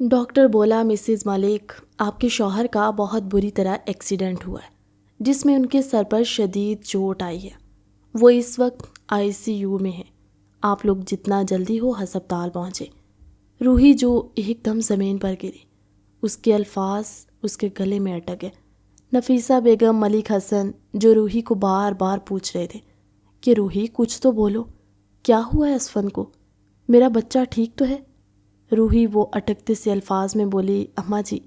Doctor بولا Mrs ملک آپ کے شوہر کا بہت بری طرح ایکسیڈنٹ ہوا ہے جس میں ان کے سر پر شدید چوٹ آئی ہے۔ وہ اس وقت ICU میں ہے۔ آپ لوگ جتنا جلدی ہو ہسپتال پہنچے۔ روحی جو ایک دم زمین پر گری، اس کے الفاظ اس کے گلے میں اٹک گئے۔ نفیسہ بیگم، ملک حسن جو روحی کو بار بار پوچھ رہے تھے کہ روحی کچھ تو بولو، کیا ہوا ہے اسفن کو، میرا بچہ ٹھیک تو ہے؟ روحی وہ اٹکتے سے الفاظ میں بولی، اماں جی،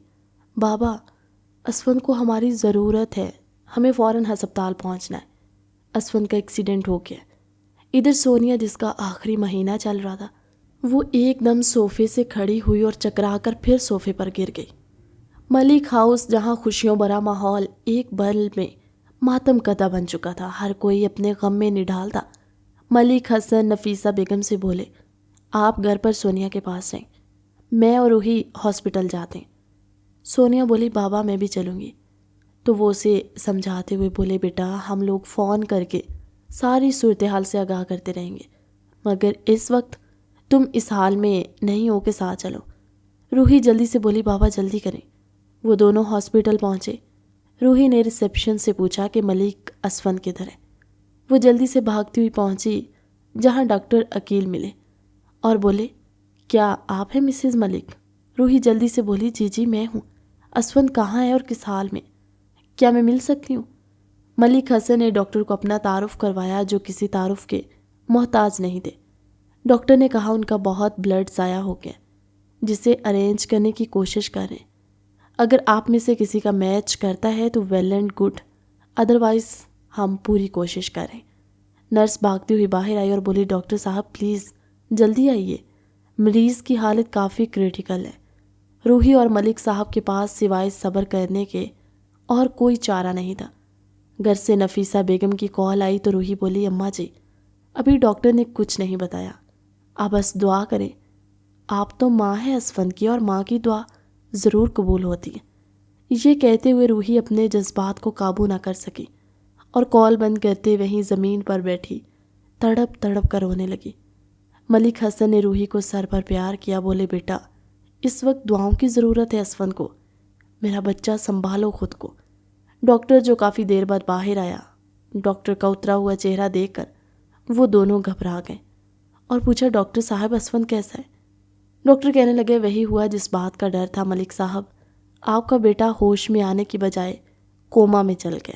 بابا، اسفن کو ہماری ضرورت ہے، ہمیں فوراً ہسپتال پہنچنا ہے، اسفن کا ایکسیڈنٹ ہو گیا۔ ادھر سونیا جس کا آخری مہینہ چل رہا تھا، وہ ایک دم صوفے سے کھڑی ہوئی اور چکرا کر پھر صوفے پر گر گئی۔ ملک ہاؤس جہاں خوشیوں بھرا ماحول ایک پل میں ماتم کدہ بن چکا تھا، ہر کوئی اپنے غم میں نڈال تھا۔ ملک حسن نفیسہ بیگم سے بولے، آپ گھر پر سونیا کے پاس رہیں، میں اور روحی ہاسپٹل جاتے ہیں۔ سونیا بولی، بابا میں بھی چلوں گی۔ تو وہ اسے سمجھاتے ہوئے بولے، بیٹا ہم لوگ فون کر کے ساری صورتحال سے آگاہ کرتے رہیں گے، مگر اس وقت تم اس حال میں نہیں ہو کہ ساتھ چلو۔ روحی جلدی سے بولی، بابا جلدی کریں۔ وہ دونوں ہاسپٹل پہنچے۔ روحی نے ریسیپشن سے پوچھا کہ ملک اسفن کدھر ہے۔ وہ جلدی سے بھاگتی ہوئی پہنچی جہاں ڈاکٹر عقیل ملے اور بولے، کیا آپ ہیں مسز ملک؟ روحی جلدی سے بولی، جی جی میں ہوں۔ اسفن کہاں ہے اور کس حال میں؟ کیا میں مل سکتی ہوں؟ ملک حسن نے ڈاکٹر کو اپنا تعارف کروایا جو کسی تعارف کے محتاج نہیں تھے۔ ڈاکٹر نے کہا ان کا بہت بلڈ ضائع ہو گیا، جسے ارینج کرنے کی کوشش کر رہے ہیں۔ اگر آپ میں سے کسی کا میچ کرتا ہے تو ویل اینڈ گڈ، ادروائز ہم پوری کوشش کریں۔ نرس بھاگتی ہوئی باہر آئی اور بولی، ڈاکٹر صاحب پلیز جلدی آئیے، مریض کی حالت کافی کریٹیکل ہے۔ روحی اور ملک صاحب کے پاس سوائے صبر کرنے کے اور کوئی چارہ نہیں تھا۔ گھر سے نفیسہ بیگم کی کال آئی تو روحی بولی، اماں جی ابھی ڈاکٹر نے کچھ نہیں بتایا، آپ بس دعا کریں، آپ تو ماں ہے اسفن کی اور ماں کی دعا ضرور قبول ہوتی ہے۔ یہ کہتے ہوئے روحی اپنے جذبات کو قابو نہ کر سکی اور کال بند کرتے وہیں زمین پر بیٹھی تڑپ تڑپ کر رونے لگی۔ ملک حسن نے روحی کو سر پر پیار کیا، بولے، بیٹا اس وقت دعاؤں کی ضرورت ہے اسفن کو، میرا بچہ سنبھالو خود کو۔ ڈاکٹر جو کافی دیر بعد باہر آیا، ڈاکٹر کا اترا ہوا چہرہ دیکھ کر وہ دونوں گھبرا گئے اور پوچھا، ڈاکٹر صاحب اسفن کیسا ہے؟ ڈاکٹر کہنے لگے، وہی ہوا جس بات کا ڈر تھا ملک صاحب، آپ کا بیٹا ہوش میں آنے کی بجائے کوما میں چل گیا،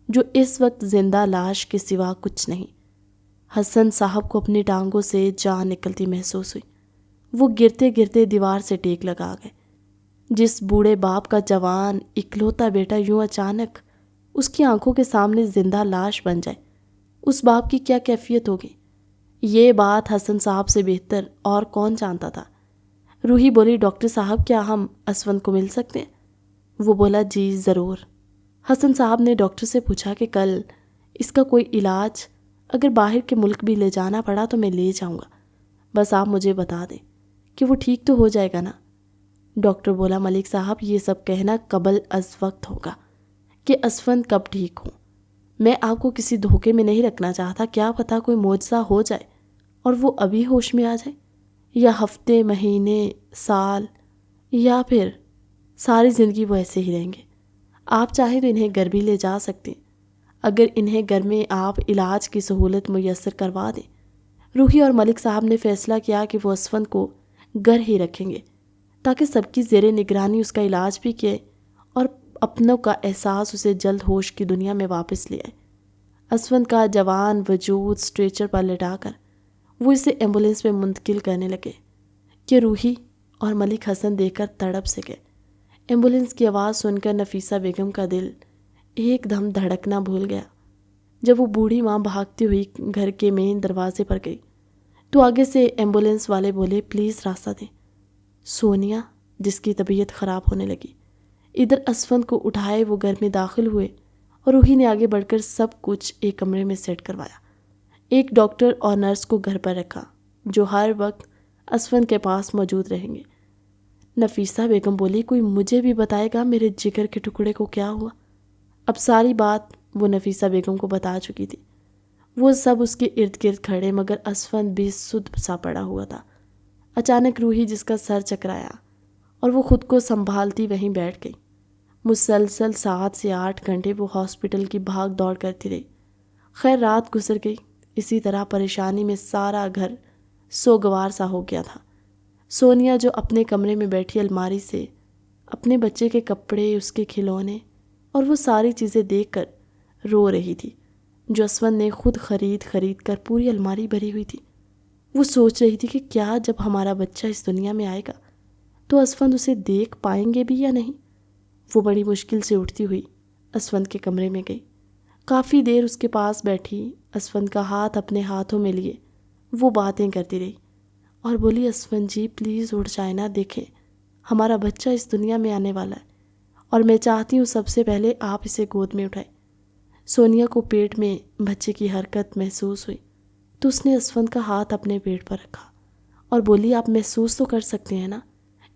جو اس وقت زندہ لاش کے سوا کچھ نہیں۔ حسن صاحب کو اپنی ٹانگوں سے جان نکلتی محسوس ہوئی۔ وہ گرتے گرتے دیوار سے ٹیک لگا گئے۔ جس بوڑھے باپ کا جوان اکلوتا بیٹا یوں اچانک اس کی آنکھوں کے سامنے زندہ لاش بن جائے، اس باپ کی کیا کیفیت ہوگی؟ یہ بات حسن صاحب سے بہتر اور کون جانتا تھا۔ روحی بولی، ڈاکٹر صاحب کیا ہم اسفن کو مل سکتے ہیں؟ وہ بولا، جی ضرور۔ حسن صاحب نے ڈاکٹر سے پوچھا کہ کل اس کا کوئی علاج اگر باہر کے ملک بھی لے جانا پڑا تو میں لے جاؤں گا، بس آپ مجھے بتا دیں کہ وہ ٹھیک تو ہو جائے گا نا؟ ڈاکٹر بولا، ملک صاحب یہ سب کہنا قبل از وقت ہوگا کہ اسفن کب ٹھیک ہوں۔ میں آپ کو کسی دھوکے میں نہیں رکھنا چاہتا، کیا پتہ کوئی معجزہ ہو جائے اور وہ ابھی ہوش میں آ جائے، یا ہفتے، مہینے، سال، یا پھر ساری زندگی وہ ایسے ہی رہیں گے۔ آپ چاہیں تو انہیں گھر بھی لے جا سکتے ہیں، اگر انہیں گھر میں آپ علاج کی سہولت میسر کروا دیں۔ روحی اور ملک صاحب نے فیصلہ کیا کہ وہ اسفن کو گھر ہی رکھیں گے تاکہ سب کی زیر نگرانی اس کا علاج بھی کیے اور اپنوں کا احساس اسے جلد ہوش کی دنیا میں واپس لے آئے۔ اسفن کا جوان وجود اسٹریچر پر لٹا کر وہ اسے ایمبولینس میں منتقل کرنے لگے کہ روحی اور ملک حسن دیکھ کر تڑپ سے گئے۔ ایمبولینس کی آواز سن کر نفیسہ بیگم کا دل ایک دم دھڑکنا بھول گیا۔ جب وہ بوڑھی ماں بھاگتی ہوئی گھر کے مین دروازے پر گئی تو آگے سے ایمبولینس والے بولے، پلیز راستہ دیں۔ سونیا جس کی طبیعت خراب ہونے لگی، ادھر اسفن کو اٹھائے وہ گھر میں داخل ہوئے اور روحی نے آگے بڑھ کر سب کچھ ایک کمرے میں سیٹ کروایا۔ ایک ڈاکٹر اور نرس کو گھر پر رکھا جو ہر وقت اسفن کے پاس موجود رہیں گے۔ نفیسہ بیگم بولی، کوئی مجھے بھی بتائے گا میرے جگر کے ٹکڑے کو کیا ہوا؟ اب ساری بات وہ نفیسہ بیگم کو بتا چکی تھی۔ وہ سب اس کے ارد گرد کھڑے، مگر اسفن بے سدھ سا پڑا ہوا تھا۔ اچانک روحی جس کا سر چکرایا اور وہ خود کو سنبھالتی وہیں بیٹھ گئی۔ مسلسل 7 سے 8 گھنٹے وہ ہاسپٹل کی بھاگ دوڑ کرتی رہی۔ خیر رات گزر گئی۔ اسی طرح پریشانی میں سارا گھر سوگوار سا ہو گیا تھا۔ سونیا جو اپنے کمرے میں بیٹھی الماری سے اپنے بچے کے کپڑے، اس کے کھلونے اور وہ ساری چیزیں دیکھ کر رو رہی تھی جو اسفند نے خود خرید کر پوری الماری بھری ہوئی تھی۔ وہ سوچ رہی تھی کہ کیا جب ہمارا بچہ اس دنیا میں آئے گا تو اسفند اسے دیکھ پائیں گے بھی یا نہیں۔ وہ بڑی مشکل سے اٹھتی ہوئی اسفند کے کمرے میں گئی۔ کافی دیر اس کے پاس بیٹھی، اسفند کا ہاتھ اپنے ہاتھوں میں لیے وہ باتیں کرتی رہی اور بولی، اسفند جی پلیز اٹھ جائیں نا، دیکھیں ہمارا بچہ اس دنیا میں آنے والا ہے اور میں چاہتی ہوں سب سے پہلے آپ اسے گود میں اٹھائیں۔ سونیا کو پیٹ میں بچے کی حرکت محسوس ہوئی تو اس نے اسفند کا ہاتھ اپنے پیٹ پر رکھا اور بولی، آپ محسوس تو کر سکتے ہیں نا،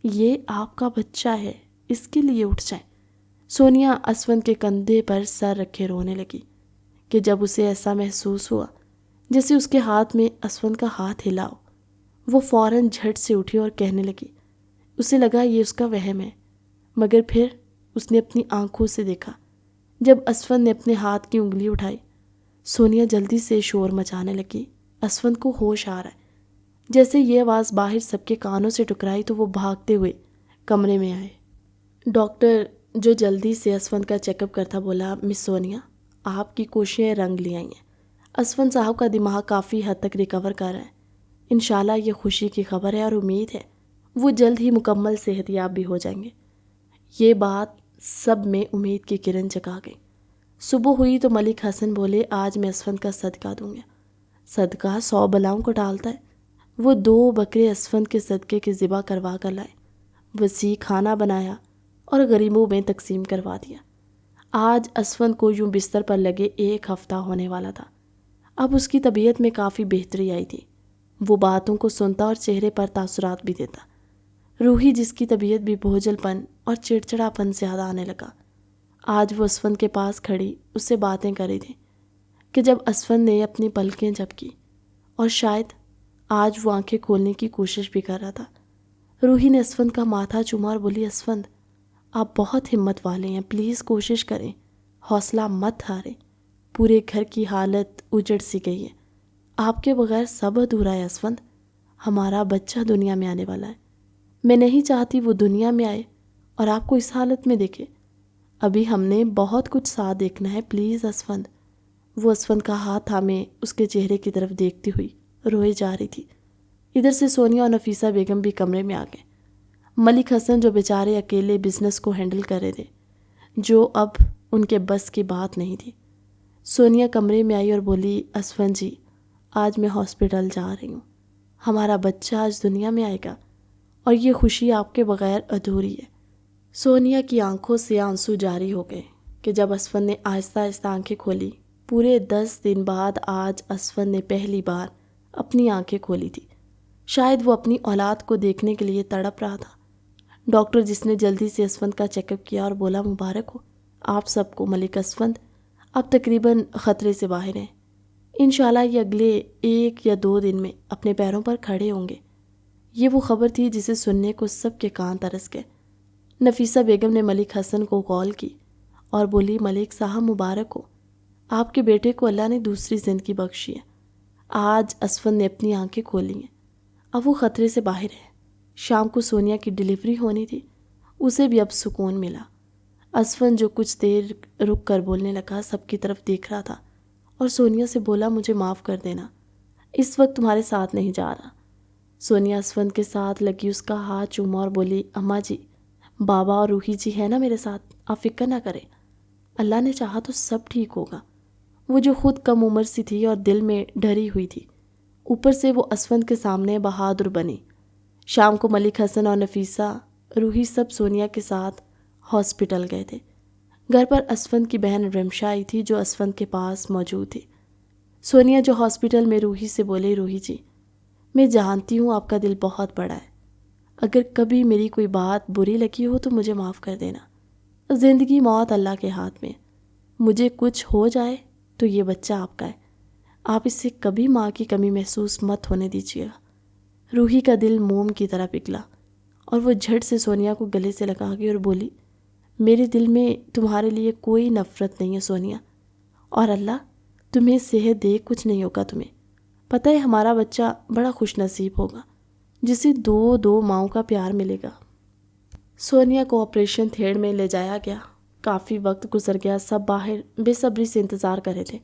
یہ آپ کا بچہ ہے، اس کے لیے اٹھ جائیں۔ سونیا اسفند کے کندھے پر سر رکھے رونے لگی کہ جب اسے ایسا محسوس ہوا جیسے اس کے ہاتھ میں اسفند کا ہاتھ ہلا ہو، وہ فوراً جھٹ سے اٹھی اور کہنے لگی۔ اسے لگا یہ اس کا وہم ہے، مگر پھر اس نے اپنی آنکھوں سے دیکھا جب اسفند نے اپنے ہاتھ کی انگلی اٹھائی۔ سونیا جلدی سے شور مچانے لگی، اسفند کو ہوش آ رہا ہے۔ جیسے یہ آواز باہر سب کے کانوں سے ٹکرائی تو وہ بھاگتے ہوئے کمرے میں آئے۔ ڈاکٹر جو جلدی سے اسفند کا چیک اپ کرتا بولا، مس سونیا آپ کی کوششیں رنگ لی آئی ہیں، اسفند صاحب کا دماغ کافی حد تک ریکور کر رہا ہے، انشاءاللہ یہ خوشی کی خبر ہے اور امید ہے وہ جلد ہی مکمل صحت یاب بھی ہو جائیں گے۔ یہ بات سب میں امید کی کرن جگا گئی۔ صبح ہوئی تو ملک حسن بولے، آج میں اسفند کا صدقہ دوں گا۔ صدقہ 100 بلاؤں کو ٹالتا ہے۔ وہ 2 بکرے اسفند کے صدقے کے ذبح کروا کر لائے، وسیع کھانا بنایا اور غریبوں میں تقسیم کروا دیا۔ آج اسفند کو یوں بستر پر لگے 1 ہفتہ ہونے والا تھا۔ اب اس کی طبیعت میں کافی بہتری آئی تھی۔ وہ باتوں کو سنتا اور چہرے پر تاثرات بھی دیتا۔ روحی جس کی طبیعت بھی بوجھل پن اور چڑچڑا پن زیادہ آنے لگا، آج وہ اسفند کے پاس کھڑی اس سے باتیں کر رہی تھی کہ جب اسفند نے اپنی پلکیں جھپکی اور شاید آج وہ آنکھیں کھولنے کی کوشش بھی کر رہا تھا، روحی نے اسفند کا ماتھا چوما اور بولی، اسفند آپ بہت ہمت والے ہیں، پلیز کوشش کریں، حوصلہ مت ہاریں، پورے گھر کی حالت اجڑ سی گئی ہے، آپ کے بغیر سب ادھورا ہے اسفند، ہمارا بچہ دنیا میں آنے والا ہے، میں نہیں چاہتی وہ دنیا میں آئے اور آپ کو اس حالت میں دیکھے، ابھی ہم نے بہت کچھ ساتھ دیکھنا ہے، پلیز اسفند۔ وہ اسفند کا ہاتھ تھامے اس کے چہرے کی طرف دیکھتی ہوئی روئے جا رہی تھی۔ ادھر سے سونیا اور نفیسہ بیگم بھی کمرے میں آ گئے۔ ملک حسن جو بیچارے اکیلے بزنس کو ہینڈل کر رہے تھے، جو اب ان کے بس کی بات نہیں تھی۔ سونیا کمرے میں آئی اور بولی، اسفند جی آج میں ہاسپٹل جا رہی ہوں، ہمارا بچہ آج دنیا میں آئے گا اور یہ خوشی آپ کے بغیر ادھوری ہے۔ سونیا کی آنکھوں سے آنسو جاری ہو گئے کہ جب اسفند نے آہستہ آہستہ آنکھیں کھولی۔ پورے 10 دن بعد آج اسفند نے پہلی بار اپنی آنکھیں کھولی تھی۔ شاید وہ اپنی اولاد کو دیکھنے کے لیے تڑپ رہا تھا۔ ڈاکٹر جس نے جلدی سے اسفند کا چیک اپ کیا اور بولا، مبارک ہو آپ سب کو، ملک اسفند اب تقریباً خطرے سے باہر ہیں، انشاءاللہ یہ اگلے 1 یا 2 دن میں اپنے پیروں پر کھڑے ہوں گے۔ یہ وہ خبر تھی جسے سننے کو سب کے کان ترس گئے۔ نفیسہ بیگم نے ملک حسن کو کال کی اور بولی، ملک صاحب مبارک ہو، آپ کے بیٹے کو اللہ نے دوسری زندگی بخشی ہے، آج اسفند نے اپنی آنکھیں کھولی ہیں، اب وہ خطرے سے باہر ہے۔ شام کو سونیا کی ڈیلیوری ہونی تھی، اسے بھی اب سکون ملا۔ اسفند جو کچھ دیر رک کر بولنے لگا، سب کی طرف دیکھ رہا تھا اور سونیا سے بولا، مجھے معاف کر دینا، اس وقت تمہارے ساتھ نہیں جا رہا۔ سونیا اسفند کے ساتھ لگی، اس کا ہاتھ چوما اور بولی، اماں جی بابا اور روحی جی ہے نا میرے ساتھ، آپ فکر نہ کریں، اللہ نے چاہا تو سب ٹھیک ہوگا۔ وہ جو خود کم عمر سی تھی اور دل میں ڈری ہوئی تھی، اوپر سے وہ اسفند کے سامنے بہادر بنی۔ شام کو ملک حسن اور نفیسہ روحی سب سونیا کے ساتھ ہاسپٹل گئے تھے۔ گھر پر اسفند کی بہن رمشا آئی تھی جو اسفند کے پاس موجود تھی۔ سونیا جو ہاسپٹل میں روحی سے بولے، روحی جی میں جانتی ہوں آپ کا دل بہت بڑا ہے، اگر کبھی میری کوئی بات بری لگی ہو تو مجھے معاف کر دینا، زندگی موت اللہ کے ہاتھ میں، مجھے کچھ ہو جائے تو یہ بچہ آپ کا ہے، آپ اس سے کبھی ماں کی کمی محسوس مت ہونے دیجیے گا۔ روحی کا دل موم کی طرح پگھلا اور وہ جھٹ سے سونیا کو گلے سے لگا گئی اور بولی، میرے دل میں تمہارے لیے کوئی نفرت نہیں ہے سونیا، اور اللہ تمہیں صحت دے کچھ نہیں ہوگا تمہیں، پتہ ہے ہمارا بچہ بڑا خوش نصیب ہوگا جسے دو ماؤں کا پیار ملے گا۔ سونیا کو آپریشن تھیٹر میں لے جایا گیا۔ کافی وقت گزر گیا، سب باہر بے صبری سے انتظار کر رہے تھے۔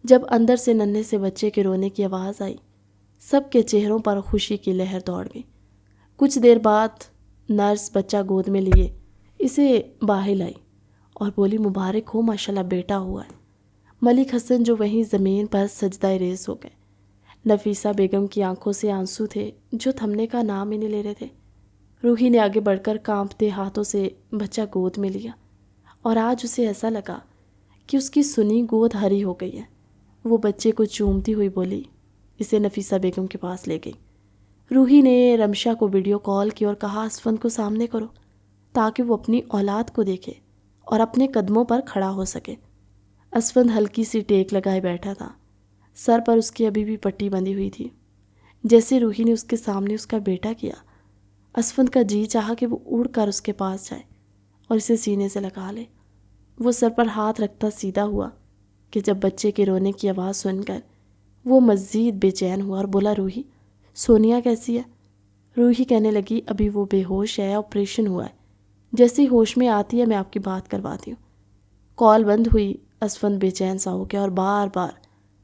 جب اندر سے ننھے سے بچے کے رونے کی آواز آئی، سب کے چہروں پر خوشی کی لہر دوڑ گئی۔ کچھ دیر بعد نرس بچہ گود میں لیے اسے باہر لائی اور بولی، مبارک ہو، ماشاءاللہ بیٹا ہوا ہے۔ ملک حسن جو وہیں زمین پر سجدہ ریز ہو گئے۔ نفیسہ بیگم کی آنکھوں سے آنسو تھے جو تھمنے کا نام ہی نہیں لے رہے تھے۔ روحی نے آگے بڑھ کر کانپتے ہاتھوں سے بچہ گود میں لیا اور آج اسے ایسا لگا کہ اس کی سنی گود ہری ہو گئی ہے۔ وہ بچے کو چومتی ہوئی بولی، اسے نفیسہ بیگم کے پاس لے گئی۔ روحی نے رمشا کو ویڈیو کال کی اور کہا، اسفند کو سامنے کرو تاکہ وہ اپنی اولاد کو دیکھے اور اپنے قدموں پر کھڑا ہو سکے۔ اسفند ہلکی سی ٹیک لگائے بیٹھا تھا، سر پر اس کی ابھی بھی پٹی بندھی ہوئی تھی۔ جیسے روحی نے اس کے سامنے اس کا بیٹا کیا، اسفند کا جی چاہا کہ وہ اڑ کر اس کے پاس جائے اور اسے سینے سے لگا لے۔ وہ سر پر ہاتھ رکھتا سیدھا ہوا کہ جب بچے کے رونے کی آواز سن کر وہ مزید بے چین ہوا اور بولا، روحی سونیا کیسی ہے؟ روحی کہنے لگی، ابھی وہ بے ہوش ہے، آپریشن ہوا ہے، جیسے ہی ہوش میں آتی ہے میں آپ کی بات کرواتی ہوں۔ کال بند ہوئی۔ اسفند بے چین سا ہو گیا اور بار بار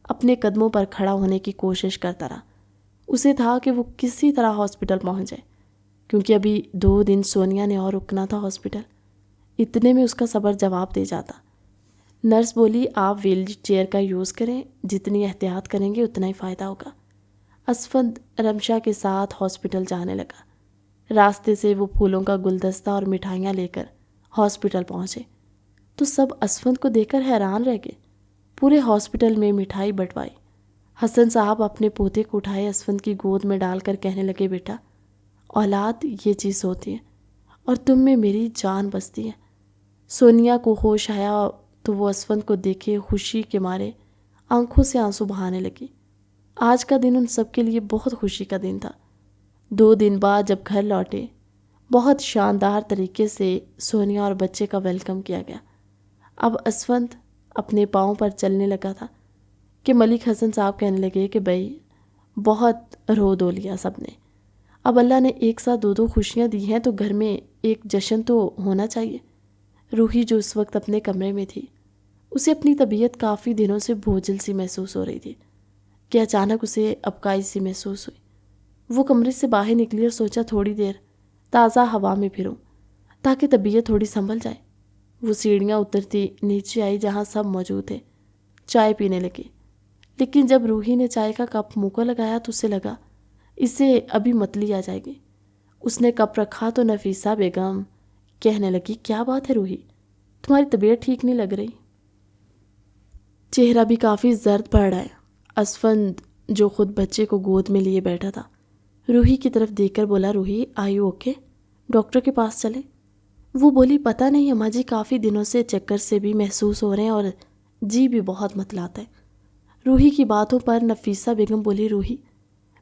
اپنے قدموں پر کھڑا ہونے کی کوشش کرتا رہا۔ اسے تھا کہ وہ کسی طرح ہاسپٹل پہنچ جائے، کیونکہ ابھی 2 دن سونیا نے اور رکنا تھا ہاسپٹل۔ اتنے میں اس کا صبر جواب دے جاتا۔ نرس بولی، آپ ویل چیئر کا یوز کریں، جتنی احتیاط کریں گے اتنا ہی فائدہ ہوگا۔ اسفند رمشا کے ساتھ ہاسپٹل جانے لگا۔ راستے سے وہ پھولوں کا گلدستہ اور مٹھائیاں لے کر ہاسپٹل پہنچے تو سب اسفند کو دیکھ کر حیران رہ گئے۔ پورے ہاسپٹل میں مٹھائی بٹوائی۔ حسن صاحب اپنے پوتے کو اٹھائے اسفند کی گود میں ڈال کر کہنے لگے، بیٹا اولاد یہ چیز ہوتی ہے اور تم میں میری جان بستی ہے۔ سونیا کو ہوش آیا تو وہ اسفند کو دیکھے خوشی کے مارے آنکھوں سے آنسو بہانے لگی۔ آج کا دن ان سب کے لیے بہت خوشی کا دن تھا۔ 2 دن بعد جب گھر لوٹے، بہت شاندار طریقے سے سونیا اور بچے کا ویلکم کیا گیا۔ اب اسفند اپنے پاؤں پر چلنے لگا تھا کہ ملک حسن صاحب کہنے لگے کہ بھائی بہت رو دو لیا سب نے، اب اللہ نے ایک ساتھ 2 خوشیاں دی ہیں تو گھر میں ایک جشن تو ہونا چاہیے۔ روحی جو اس وقت اپنے کمرے میں تھی، اسے اپنی طبیعت کافی دنوں سے بوجھل سی محسوس ہو رہی تھی کہ اچانک اسے ابکائی سی محسوس ہوئی۔ وہ کمرے سے باہر نکلی اور سوچا تھوڑی دیر تازہ ہوا میں پھروں تاکہ طبیعت تھوڑی سنبھل جائے۔ وہ سیڑھیاں اترتی نیچے آئی جہاں سب موجود تھے، چائے پینے لگی۔ لیکن جب روحی نے چائے کا کپ منہ کو لگایا تو اسے لگا اسے ابھی متلی آ جائے گی۔ اس نے کپ رکھا تو نفیسہ بیگم کہنے لگی، کیا بات ہے روحی، تمہاری طبیعت ٹھیک نہیں لگ رہی، چہرہ بھی کافی زرد پڑ رہا ہے۔ اسفند جو خود بچے کو گود میں لیے بیٹھا تھا روحی کی طرف دیکھ کر بولا، روحی آئی اوکے، ڈاکٹر کے پاس چلیں؟ وہ بولی، پتہ نہیں اماں جی، کافی دنوں سے چکر سے بھی محسوس ہو رہے ہیں اور جی بھی بہت متلاتا ہے۔ روحی کی باتوں پر نفیسہ بیگم بولی، روحی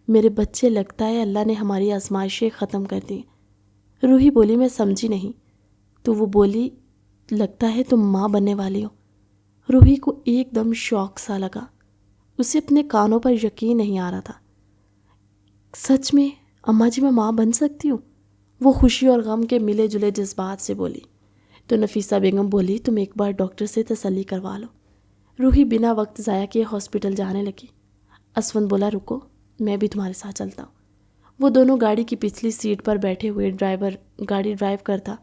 میرے بچے، لگتا ہے اللہ نے ہماری آزمائشیں ختم کر دی۔ روحی بولی، میں سمجھی نہیں۔ تو وہ بولی، لگتا ہے تم ماں بننے والی ہو۔ روحی کو ایک دم شوق سا لگا، اسے اپنے کانوں پر یقین نہیں آ رہا تھا۔ سچ میں اماں جی میں ماں بن سکتی ہوں؟ وہ خوشی اور غم کے ملے جلے جذبات سے بولی۔ تو نفیسہ بیگم بولی، تم ایک بار ڈاکٹر سے تسلی کروا لو۔ روحی بنا وقت ضائع کیے ہاسپٹل جانے لگی۔ اسفند بولا، رکو میں بھی تمہارے ساتھ چلتا ہوں۔ وہ دونوں گاڑی کی پچھلی سیٹ پر بیٹھے ہوئے، ڈرائیور گاڑی ڈرائیو کرتا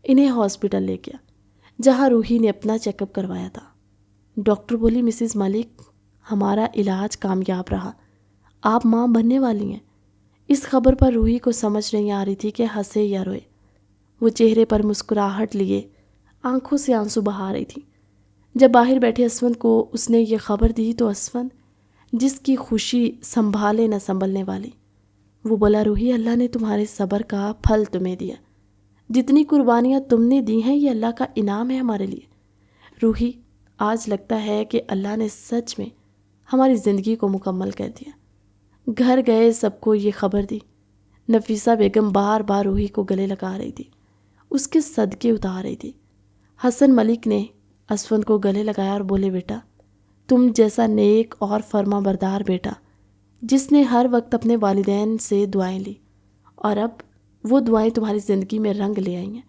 انہیں ہاسپٹل لے گیا جہاں روحی نے اپنا چیک اپ کروایا تھا۔ ڈاکٹر بولی، مسز ملک ہمارا علاج کامیاب رہا، آپ ماں بننے والی ہیں۔ اس خبر پر روحی کو سمجھ نہیں آ رہی تھی کہ ہنسے یا روئے۔ وہ چہرے پر مسکراہٹ لیے آنکھوں سے آنسو بہا رہی تھی۔ جب باہر بیٹھے اسفند کو اس نے یہ خبر دی تو اسفند، جس کی خوشی سنبھالے نہ سنبھلنے والی، وہ بولا، روحی اللہ نے تمہارے صبر کا پھل تمہیں دیا، جتنی قربانیاں تم نے دی ہیں یہ اللہ کا انعام ہے ہمارے لیے۔ روحی آج لگتا ہے کہ اللہ نے سچ میں ہماری زندگی کو مکمل کر دیا۔ گھر گئے سب کو یہ خبر دی۔ نفیسہ بیگم بار بار روحی کو گلے لگا رہی تھی، اس کے صدقے اتار رہی تھی۔ حسن ملک نے اسفند کو گلے لگایا اور بولے، بیٹا تم جیسا نیک اور فرما بردار بیٹا جس نے ہر وقت اپنے والدین سے دعائیں لی، اور اب وہ دعائیں تمہاری زندگی میں رنگ لے آئی ہیں۔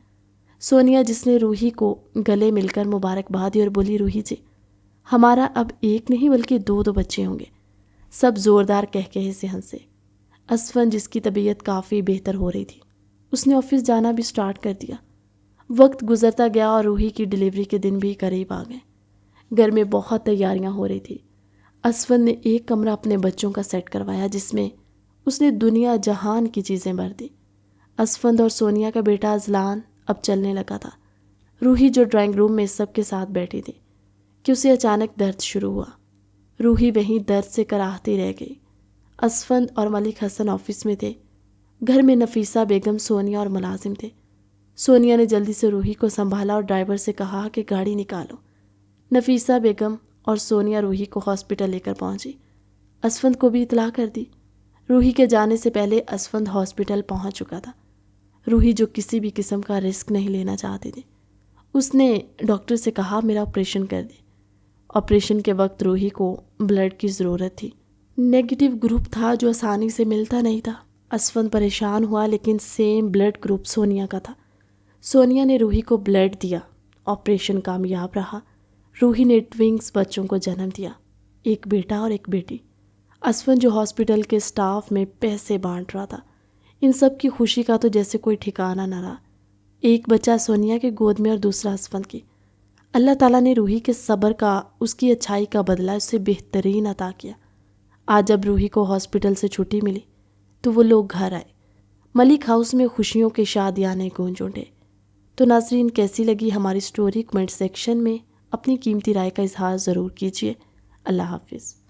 سونیا جس نے روحی کو گلے مل کر مبارکباد دی اور بولی، روحی جی ہمارا اب ایک نہیں بلکہ دو بچے ہوں گے۔ سب زوردار کہکہے سے ہنسے۔ اسفند جس کی طبیعت کافی بہتر ہو رہی تھی، اس نے آفس جانا بھی سٹارٹ کر دیا۔ وقت گزرتا گیا اور روحی کی ڈیلیوری کے دن بھی قریب آ گئے۔ گھر میں بہت تیاریاں ہو رہی تھی۔ اسفند نے ایک کمرہ اپنے بچوں کا سیٹ کروایا جس میں اس نے دنیا جہان کی چیزیں بھر دی۔ اسفند اور سونیا کا بیٹا ازلان اب چلنے لگا تھا۔ روحی جو ڈرائنگ روم میں سب کے ساتھ بیٹھی تھی کہ اسے اچانک درد شروع ہوا۔ روحی وہیں درد سے کراہتی رہ گئی۔ اسفند اور ملک حسن آفس میں تھے۔ گھر میں نفیسہ بیگم، سونیا اور ملازم تھے۔ سونیا نے جلدی سے روحی کو سنبھالا اور ڈرائیور سے کہا کہ گاڑی نکالو۔ نفیسہ بیگم اور سونیا روحی کو ہاسپٹل لے کر پہنچی۔ اسفند کو بھی اطلاع کر دی۔ روحی کے جانے سے پہلے اسفند ہاسپٹل پہنچ چکا تھا۔ روحی جو کسی بھی قسم کا رسک نہیں لینا چاہتی تھی، اس نے ڈاکٹر سے کہا میرا آپریشن کر دے۔ آپریشن کے وقت روحی کو بلڈ کی ضرورت تھی۔ نیگیٹو گروپ تھا جو آسانی سے ملتا نہیں تھا۔ اسفند پریشان ہوا لیکن سیم بلڈ گروپ سونیا کا تھا۔ سونیا نے روحی کو بلڈ دیا۔ آپریشن کامیاب رہا۔ روحی نے ٹوینگز بچوں کو جنم دیا، ایک بیٹا اور ایک بیٹی۔ اسفند جو ہاسپٹل کے سٹاف میں پیسے بانٹ رہا تھا، ان سب کی خوشی کا تو جیسے کوئی ٹھکانہ نہ رہا۔ ایک بچہ سونیا کے گود میں اور دوسرا اسفند کی۔ اللہ تعالیٰ نے روحی کے صبر کا، اس کی اچھائی کا بدلہ اسے بہترین عطا کیا۔ آج جب روحی کو ہاسپٹل سے چھٹی ملی تو وہ لوگ گھر آئے۔ ملک ہاؤس میں خوشیوں کے شادیانے گونج اٹھے۔ تو ناظرین، کیسی لگی ہماری سٹوری؟ کمنٹ سیکشن میں اپنی قیمتی رائے کا اظہار ضرور کیجیے۔ اللہ حافظ۔